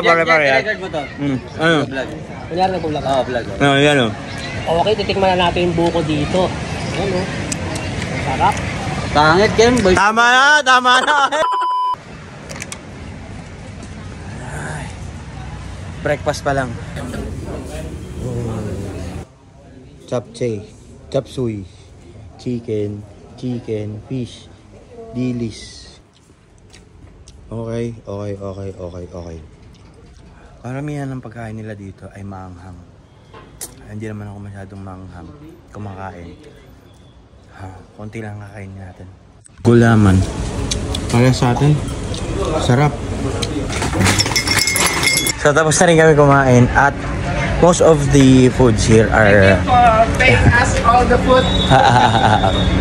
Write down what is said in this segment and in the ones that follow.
Pare-pare yan. Record mo to. Ano? Vlog. Kunyari nag-vlog ka. Oo, vlog. Ano, yan o. Okay, titikman na natin yung buko dito. Ayan o. Sarap. Pangit, Kem. Boy. Tama na, tama na. Breakfast pa lang. Chapchay, chapsuy, chicken, fish, dilis. Okay. Karamihan ng pagkain nila dito ay maanghang. Hindi naman ako masyadong maanghang kumakain. Konti lang kakainin natin. Gulaman. Para sa atin, sarap. So tapos na rin kami kumain at most of the foods here are... Thank you for paying us all the food.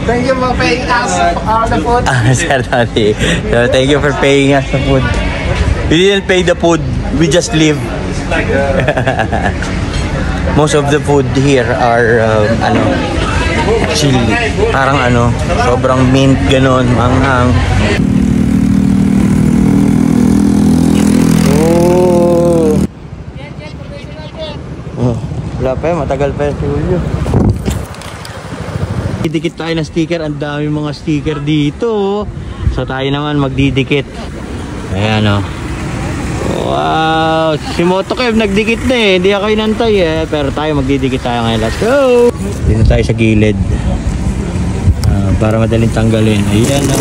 Thank you for paying us all the food. Sorry. So, thank you for paying us the food. We didn't pay the food. We just live. Most of the food here are chili. Parang sobrang mint ganon, manghang. Wala pa yun, matagal pa yun. Didikit tayo ng sticker, ang dami mga sticker dito. So tayo naman magdidikit. Ayan o. Wow! Si Motokev nagdikit na eh, hindi ako inantay eh. Pero tayo magdidikit tayo ngayon. Let's go! Dito tayo sa gilid. Para madaling tanggalin. Ayan o.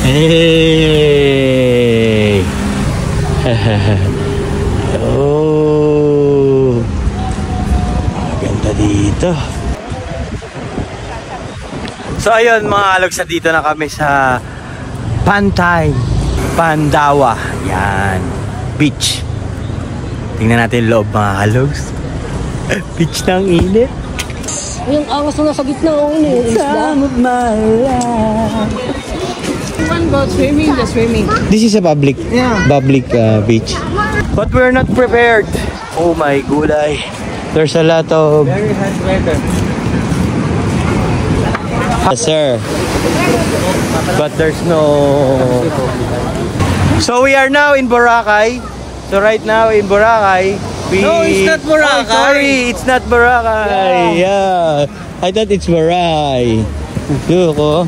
Hey! Oh! Ganda dito. So ayun mga alogs, dito na kami sa Pantai Pandawa. Yan. Beach. Tingnan natin yung loob mga alogs. Beach ng init. Yung angas na nasa gitna o Some of my life. One go swimming, the swimming. This is a public beach. But we're not prepared. Oh my gulay. There's a lot of... Very hot weather. Yes, sir. But there's no... So we are now in Boracay. So right now in Boracay, we... No, it's not Boracay. Oh, sorry, it's not Boracay. Yeah. I thought it's Boracay. Look, oh.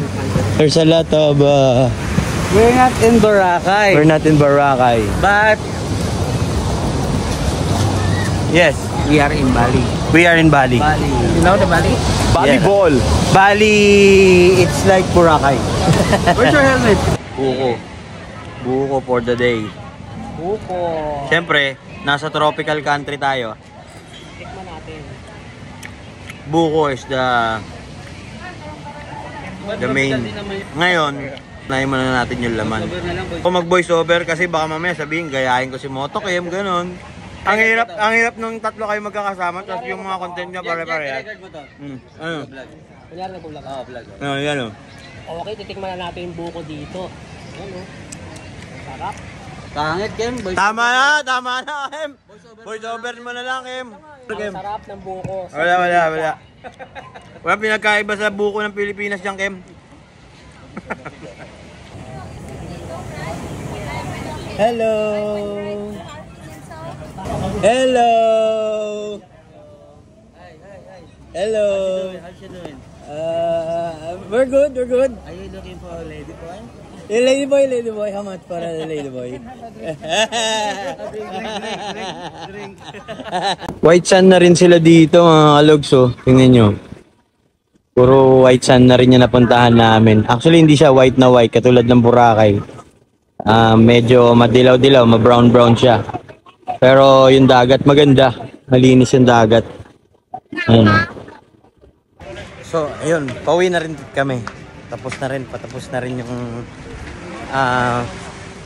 There's a lot of... We're not in Boracay. We're not in Boracay. But Yes. we are in Bali. We are in Bali. Bali. You know the Bali? Bali ball. Bali, it's like Boracay. Where's your helmet? Buko. Buko for the day. buko. Siyempre, nasa tropical country tayo. Tikman natin. Buko is the main. Ngayon, nahin muna natin yung laman. Kung mag-voice over kasi baka mamaya sabihin, gayahin ko si Motokev, ganun. Ang hirap nung tatlo kayo magkakasama, tapos yung mga content niya pare-pare. Ano? Kunyari nag-vlog ka. Vlog. Ano, yan o. Okay, titikman na natin yung buko dito. Ayan o. Sarap. Pangit, Kem. Tama na, Kim. Voice over mo na lang, Kim. Ang sarap ng buko. Wala. Wala pinagkaiba sa buko ng Pilipinas dyan, Kim. Hello. Hello. Hello. How's you doing? We're good. Are you looking for a lady boy? Lady boy, how much for a lady boy? Drink. White sand na rin sila dito mga kalogs, oh. Tingnan nyo. Puro white sand na rin yung napuntahan namin. Actually, hindi siya white na white katulad ng Boracay. Medyo madilaw-dilaw, ma-brown-brown siya. Pero yung dagat maganda. Malinis yung dagat. Ayun. So, ayun. Pauwi na rin kami. Patapos na rin yung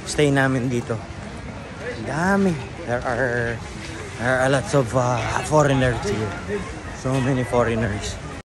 stay namin dito. Ang dami. There are a lot of foreigners here. So many foreigners.